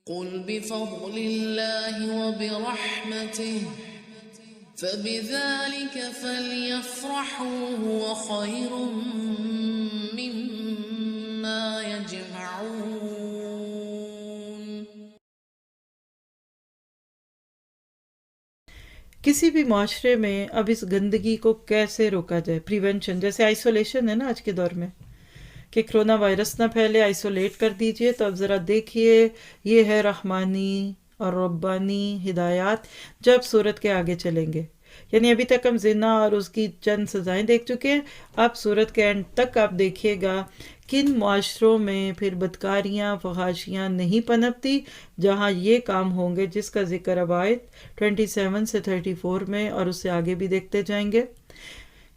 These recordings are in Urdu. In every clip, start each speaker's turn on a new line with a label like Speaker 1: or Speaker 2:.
Speaker 1: قل بفضل الله وبرحمته فبذلك فليفرحوا هو خير مما يجمعون۔
Speaker 2: کسی بھی معاشرے میں اب اس گندگی کو کیسے روکا جائے، پریونشن، جیسے آئسولیشن ہے نا آج کے دور میں کہ کرونا وائرس نہ پھیلے، آئسولیٹ کر دیجئے، تو اب ذرا دیکھیے یہ ہے رحمانی اور ربانی ہدایات جب صورت کے آگے چلیں گے۔ یعنی ابھی تک ہم زنا اور اس کی چند سزائیں دیکھ چکے ہیں، اب صورت کے اینڈ تک آپ دیکھیے گا کن معاشروں میں پھر بدکاریاں فحاشیاں نہیں پنپتی جہاں یہ کام ہوں گے، جس کا ذکر اب آیت 27 سے 34 میں اور اس سے آگے بھی دیکھتے جائیں گے۔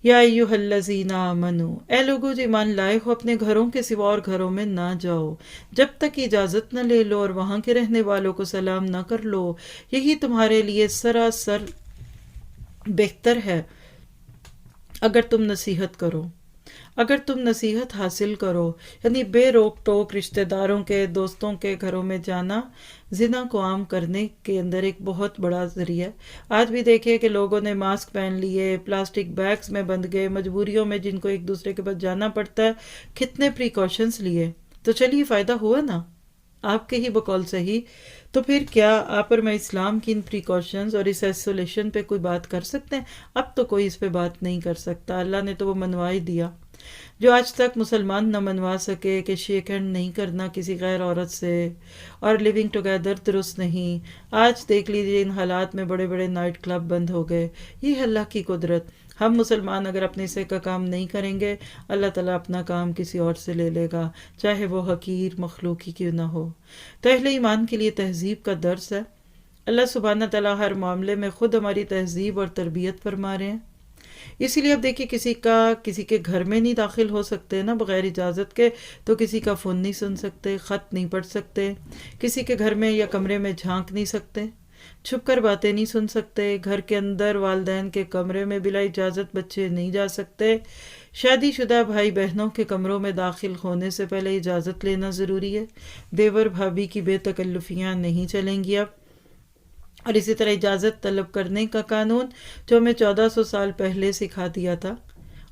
Speaker 2: یا ایھا الذین آمنوا، اے لوگو جو ایمان لائے ہو، اپنے گھروں کے سوا اور گھروں میں نہ جاؤ جب تک اجازت نہ لے لو اور وہاں کے رہنے والوں کو سلام نہ کر لو، یہی تمہارے لیے سراسر بہتر ہے اگر تم نصیحت کرو، اگر تم نصیحت حاصل کرو۔ یعنی بے روک ٹوک رشتہ داروں کے، دوستوں کے گھروں میں جانا زنا کو عام کرنے کے اندر ایک بہت بڑا ذریعہ ہے۔ آج بھی دیکھیں کہ لوگوں نے ماسک پہن لیے، پلاسٹک بیگز میں بند گئے، مجبوریوں میں جن کو ایک دوسرے کے پاس جانا پڑتا ہے کتنے پریکاشنز لیے، تو چلیے فائدہ ہوا نا آپ کے ہی بقول صحیح۔ تو پھر کیا آپ اور میں اسلام کی ان پریکاشنز اور اس آئسولیشن پہ کوئی بات کر سکتے ہیں؟ اب تو کوئی اس پہ بات نہیں کر سکتا، اللہ نے تو وہ منوا ہی دیا۔ جو آج تک مسلمان نہ منوا سکے کہ شیک ہینڈ نہیں کرنا کسی غیر عورت سے اور لیونگ ٹوگیدر درست نہیں، آج دیکھ لیجیے ان حالات میں بڑے بڑے نائٹ کلب بند ہو گئے۔ یہ ہے اللہ کی قدرت۔ ہم مسلمان اگر اپنے حصے کا کام نہیں کریں گے، اللہ تعالیٰ اپنا کام کسی اور سے لے لے گا، چاہے وہ حقیر مخلوق ہی کیوں نہ ہو۔ تو اہل ایمان کے لیے تہذیب کا درس ہے۔ اللہ سبحانہ تعالیٰ ہر معاملے میں خود ہماری تہذیب اور تربیت فرما رہے ہیں۔ اسی لیے اب دیکھیے کسی کے گھر میں نہیں داخل ہو سکتے نا بغیر اجازت کے، تو کسی کا فون نہیں سن سکتے، خط نہیں پڑھ سکتے، کسی کے گھر میں یا کمرے میں جھانک نہیں سکتے، چھپ کر باتیں نہیں سن سکتے، گھر کے اندر والدین کے کمرے میں بلا اجازت بچے نہیں جا سکتے، شادی شدہ بھائی بہنوں کے کمروں میں داخل ہونے سے پہلے اجازت لینا ضروری ہے، دیور بھابھی کی بے تکلفیاں نہیں چلیں گی اب۔ اور اسی طرح اجازت طلب کرنے کا قانون جو ہمیں 1400 سال پہلے سکھا دیا تھا،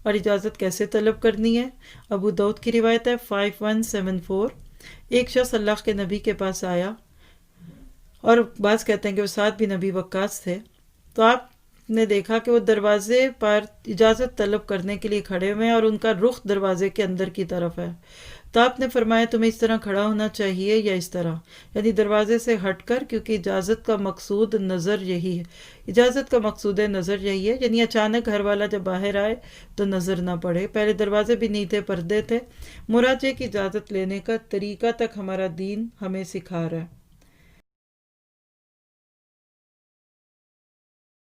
Speaker 2: اور اجازت کیسے طلب کرنی ہے۔ ابو داؤد کی روایت ہے 5174، ایک شخص اللہ کے نبی کے پاس آیا، اور بعض کہتے ہیں کہ وہ سعد بن ابی وقاص تھے، تو آپ نے دیکھا کہ وہ دروازے پر اجازت طلب کرنے کے لیے کھڑے ہوئے ہیں اور ان کا رخ دروازے کے اندر کی طرف ہے۔ تو آپ نے فرمایا تمہیں اس طرح کھڑا ہونا چاہیے یا اس طرح، یعنی دروازے سے ہٹ کر، کیونکہ اجازت کا مقصود نظر یہی ہے، اجازت کا مقصود نظر یہی ہے، یعنی اچانک گھر والا جب باہر آئے تو نظر نہ پڑے۔ پہلے دروازے بھی نہیں تھے، پردے تھے۔ مراجعے کی اجازت لینے کا طریقہ تک ہمارا دین ہمیں سکھا رہا ہے۔